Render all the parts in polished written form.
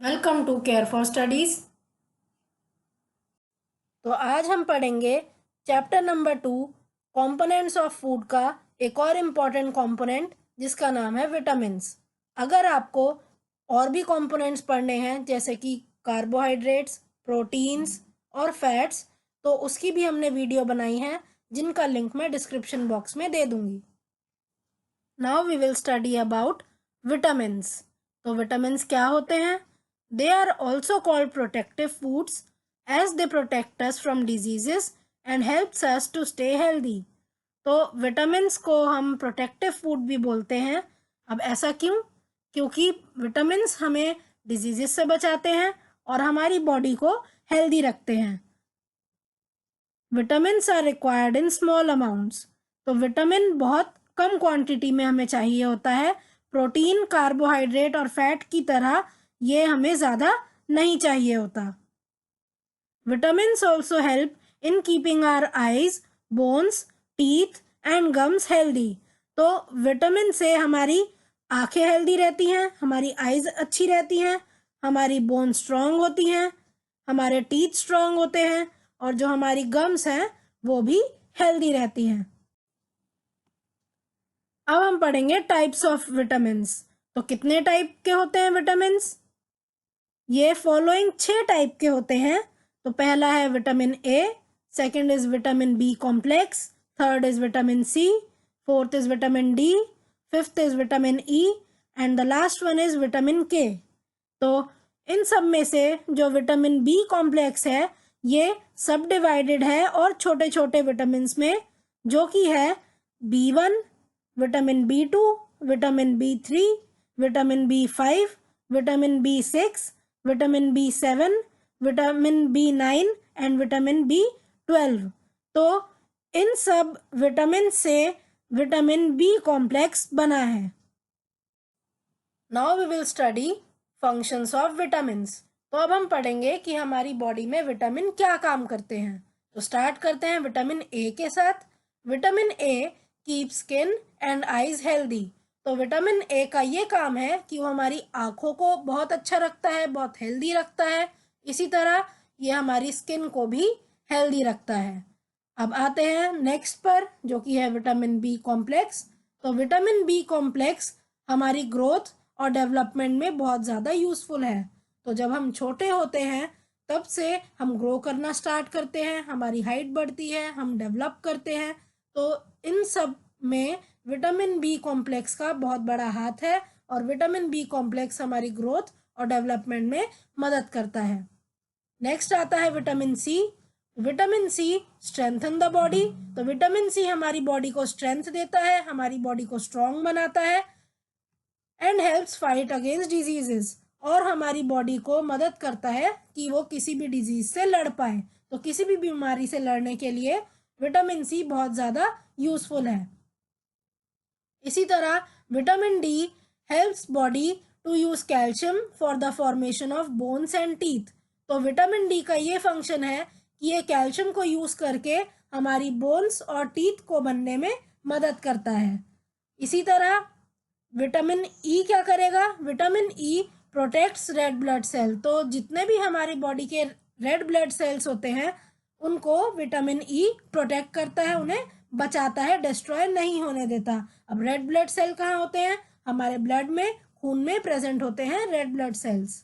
Welcome to care for studies. तो आज हम पढ़ेंगे chapter number 2 components of food का एक और इम्पॉर्टेंट कंपोनेंट जिसका नाम है विटामिन्स। अगर आपको और भी कंपोनेंट्स पढ़ने हैं जैसे कि कार्बोहाइड्रेट्स, प्रोटीन्स और फैट्स, तो उसकी भी हमने वीडियो बनाई है जिनका लिंक मैं डिस्क्रिप्शन बॉक्स में दे दूंगी। Now we will study about vitamins. तो विटामिन्स क्या होते हैं? They are also called protective foods as they protect us from diseases and helps us to stay healthy। तो विटामिन्स को हम प्रोटेक्टिव फूड भी बोलते हैं। अब ऐसा क्यों? क्योंकि विटामिन्स हमें डिजीजेस से बचाते हैं और हमारी बॉडी को हेल्दी रखते हैं। Vitamins are required in small amounts. तो विटामिन बहुत कम क्वांटिटी में हमें चाहिए होता है। प्रोटीन, कार्बोहाइड्रेट और फैट की तरह ये हमें ज़्यादा नहीं चाहिए होता। Vitamins also help in keeping our eyes, bones, teeth and gums healthy। तो विटामिन से हमारी आंखें हेल्दी रहती हैं, हमारी आईज अच्छी रहती हैं, हमारी बोन स्ट्रांग होती हैं, हमारे टीथ स्ट्रांग होते हैं और जो हमारी गम्स हैं वो भी हेल्दी रहती हैं। अब हम पढ़ेंगे टाइप्स ऑफ विटामिन्स। तो कितने टाइप के होते हैं विटामिन्स? ये फॉलोइंग 6 टाइप के होते हैं। तो पहला है vitamin A, second is vitamin B complex, third is vitamin C, fourth is vitamin D, fifth is vitamin E and the last one is vitamin K. तो इन सब में से जो विटामिन बी कॉम्प्लेक्स है ये सब डिवाइडेड है और छोटे छोटे विटामिन में, जो कि है B1, vitamin B2, vitamin B3, vitamin B5, vitamin B6, vitamin B7, vitamin B9 and vitamin B12। तो इन सब विटामिन से विटामिन बी कॉम्प्लेक्स बना है। Now we will study functions of vitamins. तो अब हम पढ़ेंगे कि हमारी बॉडी में विटामिन क्या काम करते हैं। तो स्टार्ट करते हैं विटामिन ए के साथ। Vitamin A keep skin and eyes healthy. तो विटामिन ए का ये काम है कि वो हमारी आंखों को बहुत अच्छा रखता है, बहुत हेल्दी रखता है। इसी तरह ये हमारी स्किन को भी हेल्दी रखता है। अब आते हैं नेक्स्ट पर, जो कि है विटामिन बी कॉम्प्लेक्स। तो विटामिन बी कॉम्प्लेक्स हमारी ग्रोथ और डेवलपमेंट में बहुत ज़्यादा यूज़फुल है। तो जब हम छोटे होते हैं तब से हम ग्रो करना स्टार्ट करते हैं, हमारी हाइट बढ़ती है, हम डेवलप करते हैं। तो इन सब में विटामिन बी कॉम्प्लेक्स का बहुत बड़ा हाथ है और विटामिन बी कॉम्प्लेक्स हमारी ग्रोथ और डेवलपमेंट में मदद करता है। नेक्स्ट आता है vitamin C. Vitamin C strengthen the body. तो विटामिन सी हमारी बॉडी को स्ट्रेंथ देता है, हमारी बॉडी को स्ट्रॉन्ग बनाता है and helps fight against diseases. और हमारी बॉडी को मदद करता है कि वो किसी भी डिजीज से लड़ पाए। तो किसी भी बीमारी से लड़ने के लिए विटामिन सी बहुत ज़्यादा यूजफुल है। इसी तरह vitamin D helps body to use calcium for the formation of bones and teeth. तो विटामिन डी का ये फंक्शन है कि ये कैल्शियम को यूज करके हमारी बोन्स और टीथ को बनने में मदद करता है। इसी तरह विटामिन ई क्या करेगा? Vitamin E protects red blood cell. तो जितने भी हमारी बॉडी के रेड ब्लड सेल्स होते हैं उनको विटामिन ई प्रोटेक्ट करता है, उन्हें बचाता है, डिस्ट्रॉय नहीं होने देता। अब रेड ब्लड सेल कहाँ होते हैं? हमारे ब्लड में, खून में प्रेजेंट होते हैं red blood cells.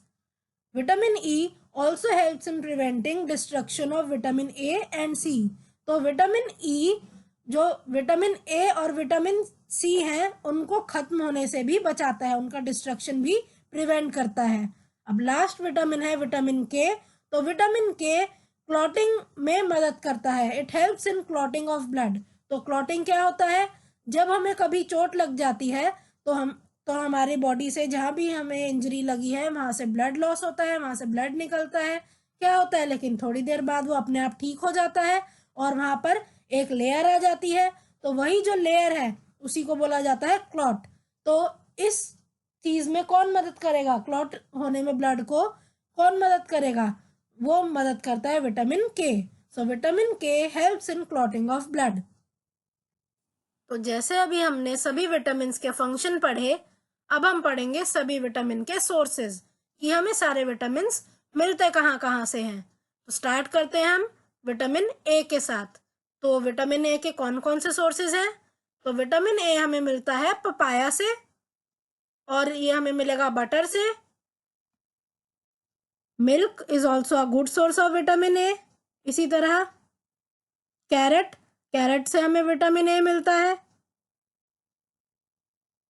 Vitamin E also helps in preventing destruction of vitamin A and C. तो विटामिन ई जो विटामिन ए और विटामिन सी हैं उनको खत्म होने से भी बचाता है, उनका डिस्ट्रक्शन भी प्रिवेंट करता है। अब लास्ट विटामिन है विटामिन के। तो विटामिन के क्लॉटिंग में मदद करता है। It helps in clotting of blood. तो क्लॉटिंग क्या होता है? जब हमें कभी चोट लग जाती है तो हमारे बॉडी से जहाँ भी हमें इंजरी लगी है वहाँ से ब्लड लॉस होता है, वहाँ से ब्लड निकलता है। क्या होता है, लेकिन थोड़ी देर बाद वो अपने आप ठीक हो जाता है और वहाँ पर एक लेयर आ जाती है। तो वही जो लेयर है उसी को बोला जाता है क्लॉट। तो इस चीज में कौन मदद करेगा? क्लॉट होने में ब्लड को कौन मदद करेगा? वो मदद करता है विटामिन के। सो विटामिन के helps in clotting of blood. तो जैसे अभी हमने सभी विटामिन के फंक्शन पढ़े, अब हम पढ़ेंगे सभी विटामिन के सोर्सेज कि हमें सारे विटामिन्स मिलते कहाँ कहाँ से हैं। तो स्टार्ट करते हैं हम विटामिन ए के साथ। तो विटामिन ए के कौन कौन से सोर्सेज हैं? तो विटामिन ए हमें मिलता है पपाया से, और ये हमें मिलेगा बटर से। Milk is also a good source of vitamin ए। इसी तरह कैरेट से हमें विटामिन ए मिलता है।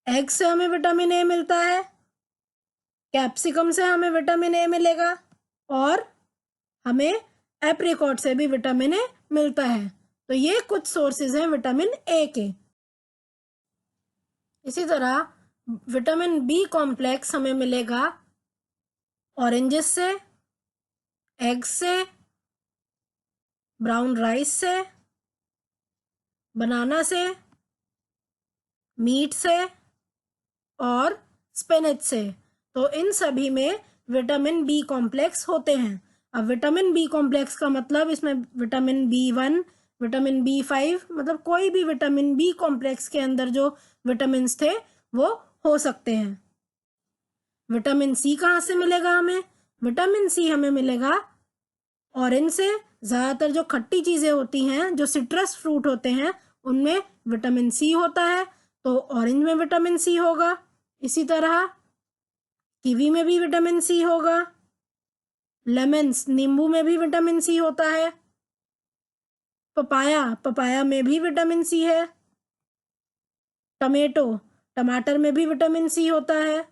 एग से हमें विटामिन ए मिलता है। कैप्सिकम से हमें विटामिन ए मिलेगा, और हमें एप्रिकॉट से भी विटामिन ए मिलता है। तो ये कुछ सोर्सेज हैं विटामिन ए के। इसी तरह विटामिन बी कॉम्प्लेक्स हमें मिलेगा ऑरेंजेस से, एग से, ब्राउन राइस से, बनाना से, मीट से और स्पिनच से। तो इन सभी में विटामिन बी कॉम्प्लेक्स होते हैं। अब विटामिन बी कॉम्प्लेक्स का मतलब इसमें विटामिन B1, विटामिन B5, मतलब कोई भी विटामिन बी कॉम्प्लेक्स के अंदर जो विटामिन्स थे वो हो सकते हैं। विटामिन सी कहाँ से मिलेगा हमें? विटामिन सी हमें मिलेगा ऑरेंज से। ज़्यादातर जो खट्टी चीज़ें होती हैं, जो सिट्रस फ्रूट होते हैं, उनमें विटामिन सी होता है, तो ऑरेंज में विटामिन सी होगा। इसी तरह कीवी में भी विटामिन सी होगा। लेमन्स, नींबू में भी विटामिन सी होता है। पपाया में भी विटामिन सी है। टमाटर में भी विटामिन सी होता है,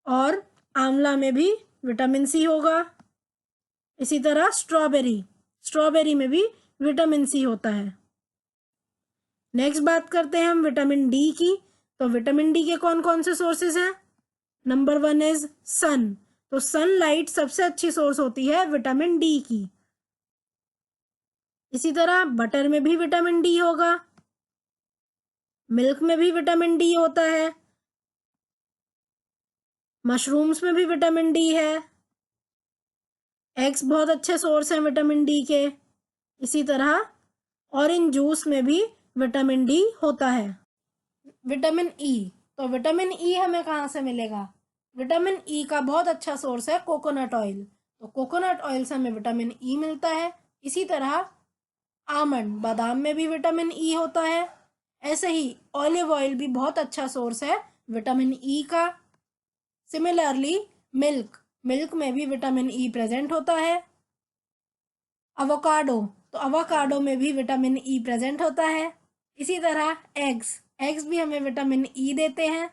और आंवला में भी विटामिन सी होगा। इसी तरह स्ट्रॉबेरी में भी विटामिन सी होता है। नेक्स्ट बात करते हैं हम विटामिन डी की। तो विटामिन डी के कौन कौन से सोर्सेज हैं? नंबर 1 इज सन। तो सनलाइट सबसे अच्छी सोर्स होती है विटामिन डी की। इसी तरह बटर में भी विटामिन डी होगा, मिल्क में भी विटामिन डी होता है, मशरूम्स में भी विटामिन डी है, एग्स बहुत अच्छे सोर्स हैं विटामिन डी के। इसी तरह ऑरेंज जूस में भी विटामिन डी होता है। Vitamin E. तो विटामिन ई हमें कहाँ से मिलेगा? विटामिन ई का बहुत अच्छा सोर्स है कोकोनट ऑयल। तो कोकोनट ऑयल से हमें विटामिन ई मिलता है। इसी तरह आमंड, बादाम में भी विटामिन ई होता है। ऐसे ही ऑलिव ऑयल भी बहुत अच्छा सोर्स है विटामिन ई का। सिमिलरली मिल्क में भी विटामिन ई प्रेजेंट होता है। तो अवोकाडो में भी विटामिन ई प्रेजेंट होता है। इसी तरह एग्स भी हमें विटामिन ई देते हैं।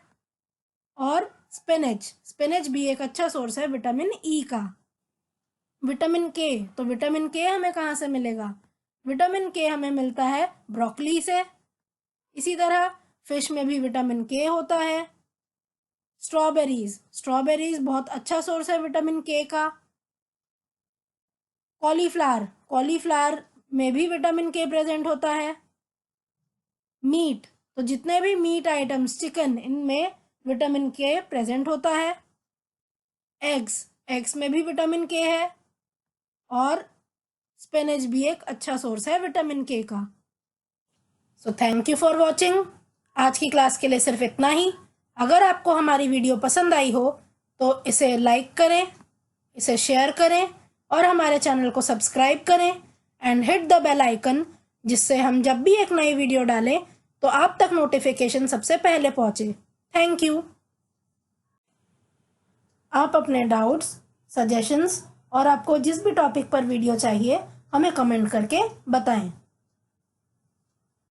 और स्पिनच भी एक अच्छा सोर्स है विटामिन ई का। Vitamin K. तो विटामिन के हमें कहाँ से मिलेगा? विटामिन के हमें मिलता है ब्रोकली से। इसी तरह फिश में भी विटामिन के होता है। स्ट्रॉबेरीज बहुत अच्छा सोर्स है विटामिन के का। कॉलीफ्लावर में भी विटामिन के प्रेजेंट होता है। मीट, तो जितने भी मीट आइटम्स, चिकन, इनमें विटामिन के प्रेजेंट होता है। एग्स में भी विटामिन के है, और स्पिनच भी एक अच्छा सोर्स है विटामिन के का। So thank you for watching. आज की क्लास के लिए सिर्फ इतना ही। अगर आपको हमारी वीडियो पसंद आई हो तो इसे लाइक करें, इसे शेयर करें, और हमारे चैनल को सब्सक्राइब करें and hit the bell icon, जिससे हम जब भी एक नई वीडियो डालें तो आप तक नोटिफिकेशन सबसे पहले पहुंचे। Thank you. आप अपने डाउट्स, सजेशंस और आपको जिस भी टॉपिक पर वीडियो चाहिए हमें कमेंट करके बताएं।